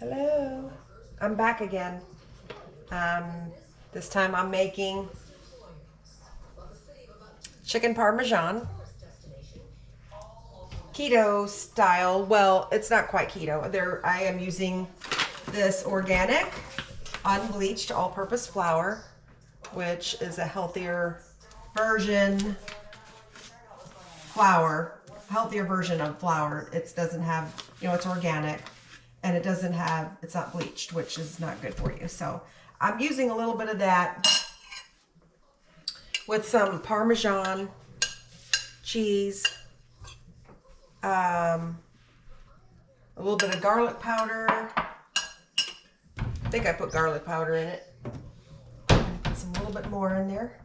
Hello, I'm back again. This time I'm making chicken parmesan, keto style. Well, it's not quite keto. I am using this organic, unbleached, all-purpose flour, which is a healthier version of flour. It doesn't have, it's organic. And it's not bleached, which is not good for you. So I'm using a little bit of that with some Parmesan cheese, a little bit of garlic powder. I think I put garlic powder in it. Put a little bit more in there.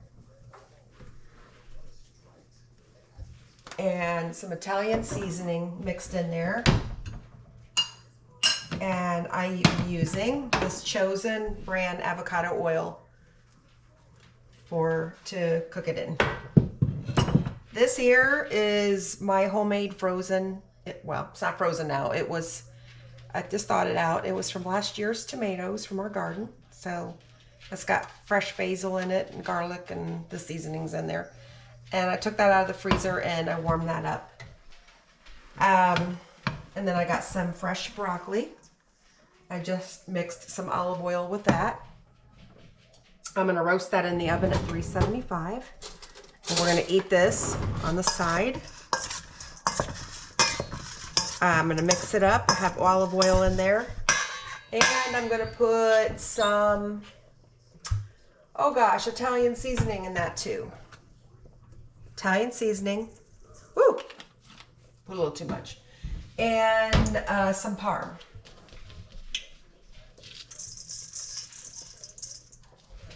And some Italian seasoning mixed in there. And I am using this Chosen brand avocado oil to cook it in. This here is my homemade frozen, well, it's not frozen now. I just thawed it out. It was from last year's tomatoes from our garden. So it's got fresh basil in it and garlic and the seasonings in there. And I took that out of the freezer and I warmed that up. And then I got some fresh broccoli. I just mixed some olive oil with that. I'm going to roast that in the oven at 375. And we're going to eat this on the side. I'm going to mix it up. I have olive oil in there. And I'm going to put some, Italian seasoning in that too. Italian seasoning. Woo! Put a little too much. And some Parm.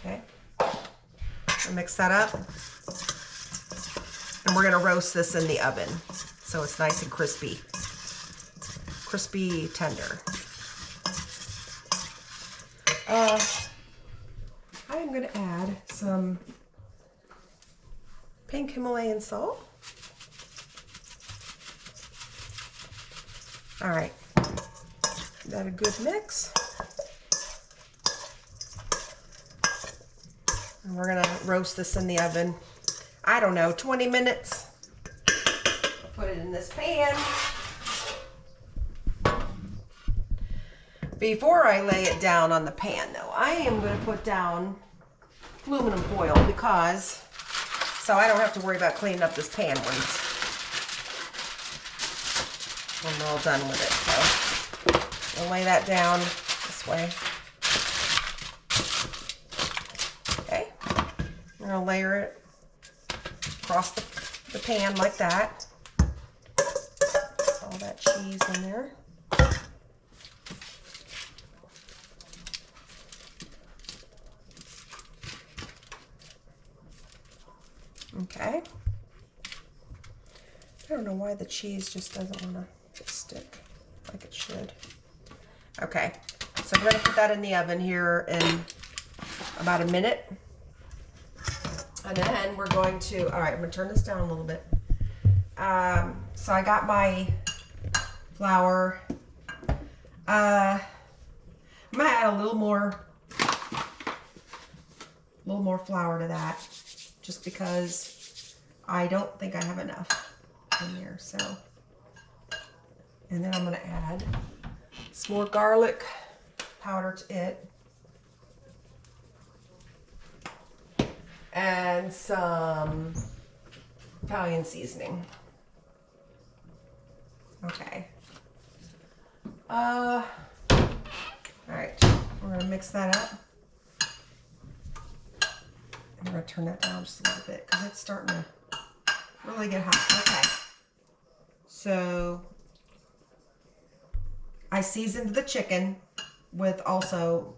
Okay, I'll mix that up, and we're gonna roast this in the oven so it's nice and crispy tender. I am gonna add some pink Himalayan salt. All right, got a good mix. And we're gonna roast this in the oven, I don't know, 20 minutes. Put it in this pan. Before I lay it down on the pan though, I am gonna put down aluminum foil so I don't have to worry about cleaning up this pan when we're all done with it. So I'll lay that down this way. I'm going to layer it across the pan like that. All that cheese in there. Okay. I don't know why the cheese just doesn't want to stick like it should. Okay, so we're going to put that in the oven here in about a minute. And then we're going to, all right, I'm going to turn this down a little bit. So I got my flour. I'm going to add a little more flour to that, just because I don't think I have enough in there. So, and then I'm going to add some more garlic powder to it. And some Italian seasoning. Okay. All right, we're gonna mix that up. And we're gonna turn that down just a little bit because it's starting to really get hot. Okay. So I seasoned the chicken with also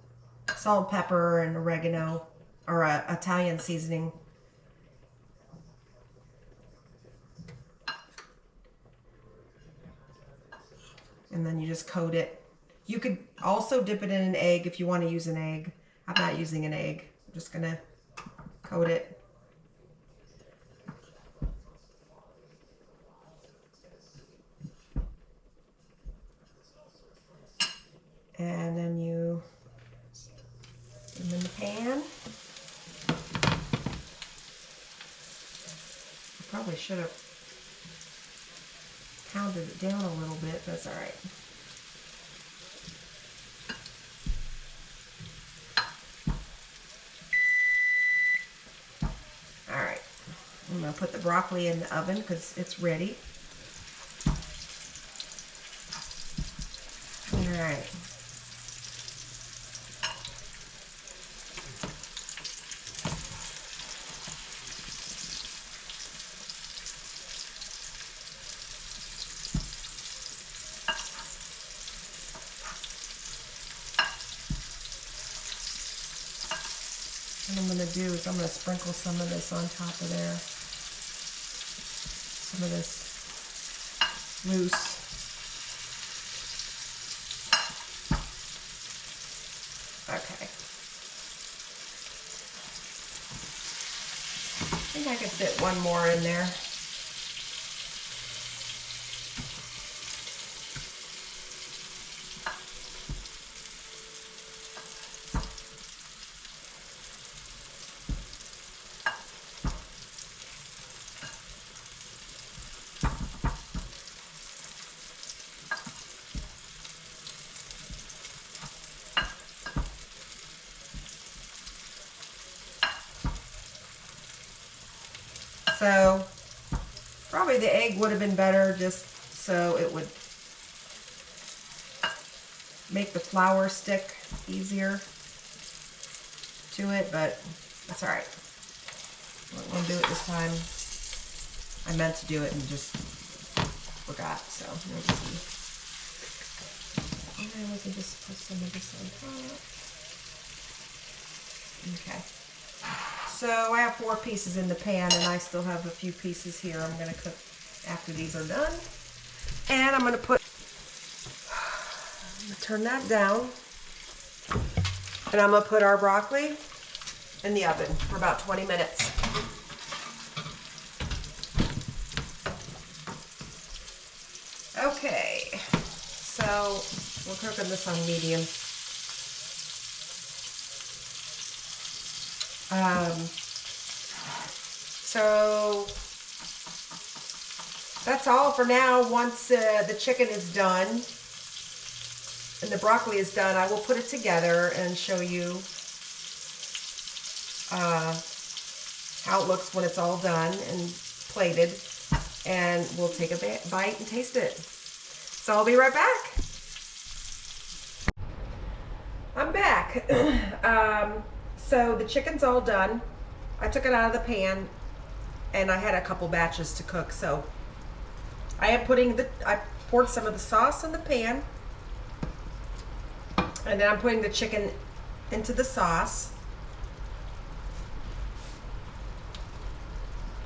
salt, pepper, and oregano. Or Italian seasoning. And then you just coat it. You could also dip it in an egg if you want to use an egg. I'm not using an egg. I'm just gonna coat it. And then you put them in the pan. I probably should have pounded it down a little bit, but that's all right. All right, I'm gonna put the broccoli in the oven because it's ready. All right. What I'm going to do is I'm going to sprinkle some of this on top of there. Some of this mousse. Okay. I think I can fit one more in there. So probably the egg would have been better just so it would make the flour stick easier to it, but that's all right. I'm not gonna do it this time. I meant to do it and just forgot, so let's see. And then we can just put some of this on top. Okay. So I have 4 pieces in the pan and I still have a few pieces here I'm gonna cook after these are done. And I'm gonna turn that down. And I'm gonna put our broccoli in the oven for about 20 minutes. Okay, so we're cooking this on medium. So that's all for now. Once the chicken is done and the broccoli is done, I will put it together and show you how it looks when it's all done and plated, and we'll take a bite and taste it. So I'll be right back. I'm back. So the chicken's all done. I took it out of the pan and I had a couple batches to cook. So I poured some of the sauce in the pan, and then I'm putting the chicken into the sauce.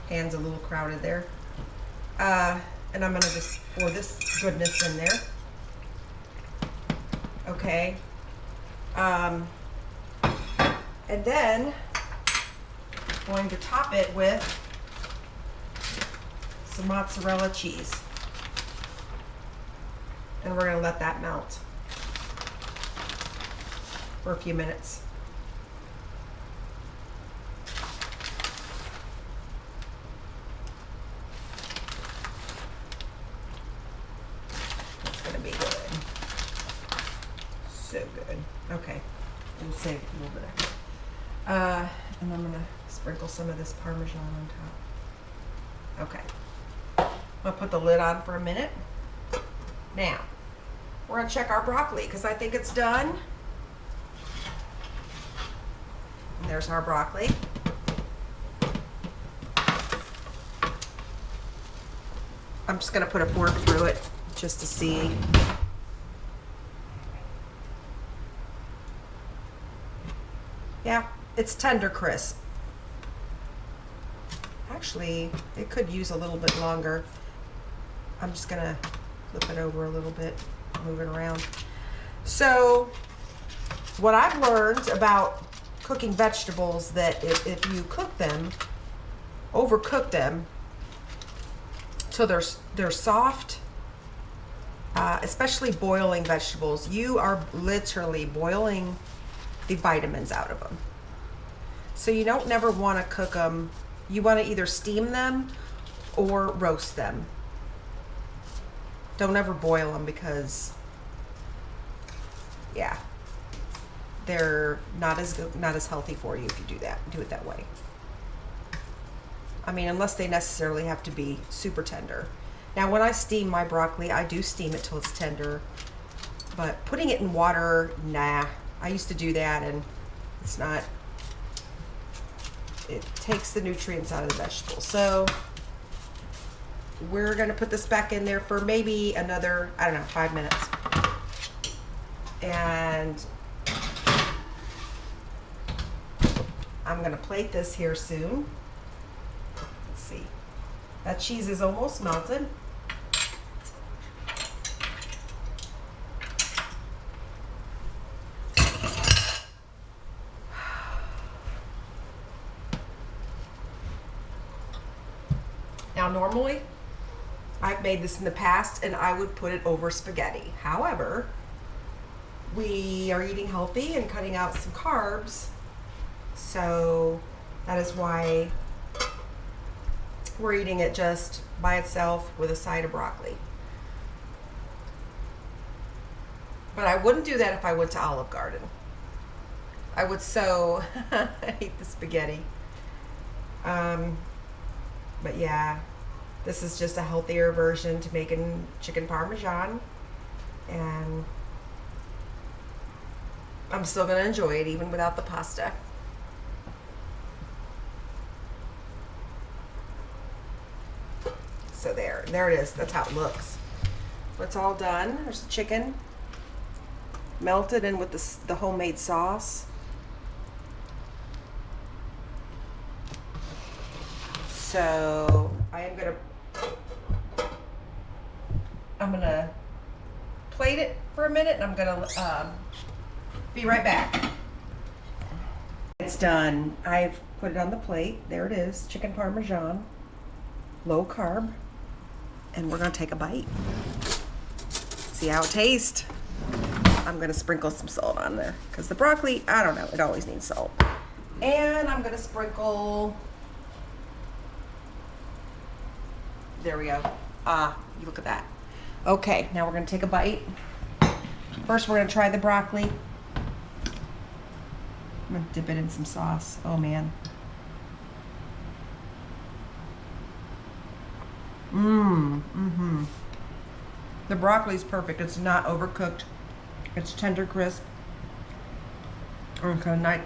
Pan's a little crowded there. And I'm gonna just pour this goodness in there. Okay. And then I'm going to top it with some mozzarella cheese. And we're gonna let that melt for a few minutes. It's gonna be good. So good. Okay, we'll save a little bit extra. And I'm gonna sprinkle some of this Parmesan on top. Okay, I'm gonna put the lid on for a minute. Now, we're gonna check our broccoli because I think it's done. And there's our broccoli. I'm just gonna put a fork through it just to see. Yeah, it's tender crisp. Actually, it could use a little bit longer. I'm just gonna flip it over a little bit, move it around. So, what I've learned about cooking vegetables, that if you cook them, overcook them, so they're soft, especially boiling vegetables, you are literally boiling the vitamins out of them. So you don't never want to cook them. You want to either steam them or roast them. Don't ever boil them because, yeah, they're not as good, not as healthy for you if you do it that way. I mean, unless they necessarily have to be super tender. Now, when I steam my broccoli, I do steam it till it's tender, but putting it in water, nah. I used to do that, and it's not, it takes the nutrients out of the vegetables. So we're gonna put this back in there for maybe another, I don't know, 5 minutes. And I'm gonna plate this here soon. Let's see. That cheese is almost melted. Now, normally, I've made this in the past and I would put it over spaghetti. However, we are eating healthy and cutting out some carbs. So that is why we're eating it just by itself with a side of broccoli. But I wouldn't do that if I went to Olive Garden. I would so hate the spaghetti. But yeah, this is just a healthier version to making chicken Parmesan. And I'm still gonna enjoy it even without the pasta. So there it is. That's how it looks. It's all done. There's the chicken melted in with the homemade sauce. So I'm gonna plate it for a minute, and I'm gonna be right back. It's done. I've put it on the plate. There it is, chicken Parmesan, low carb, and we're gonna take a bite. See how it tastes. I'm gonna sprinkle some salt on there because the broccoli, I don't know, it always needs salt. And I'm gonna sprinkle. There we go. You look at that. Okay, now we're gonna take a bite. First, we're gonna try the broccoli. I'm gonna dip it in some sauce. Oh man. The broccoli's perfect. It's not overcooked. It's tender, crisp. Okay, nice.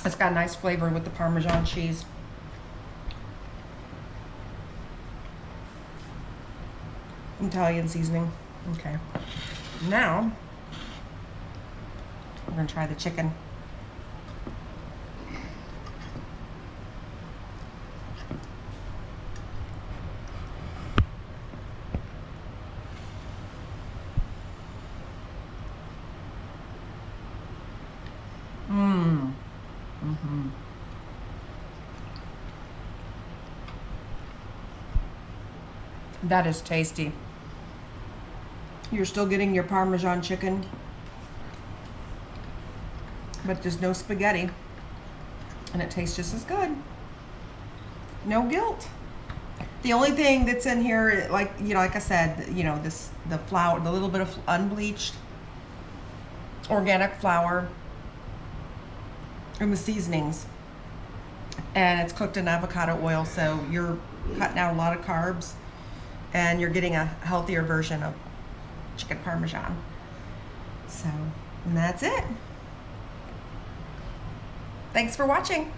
It's got a nice flavor with the Parmesan cheese. Italian seasoning. Okay. Now, we're gonna try the chicken. That is tasty. You're still getting your Parmesan chicken, but there's no spaghetti, and it tastes just as good. No guilt. The only thing that's in here, like I said, the flour, the little bit of unbleached organic flour, and the seasonings, and it's cooked in avocado oil, so you're cutting out a lot of carbs, and you're getting a healthier version of chicken Parmesan. So, and that's it. Thanks for watching.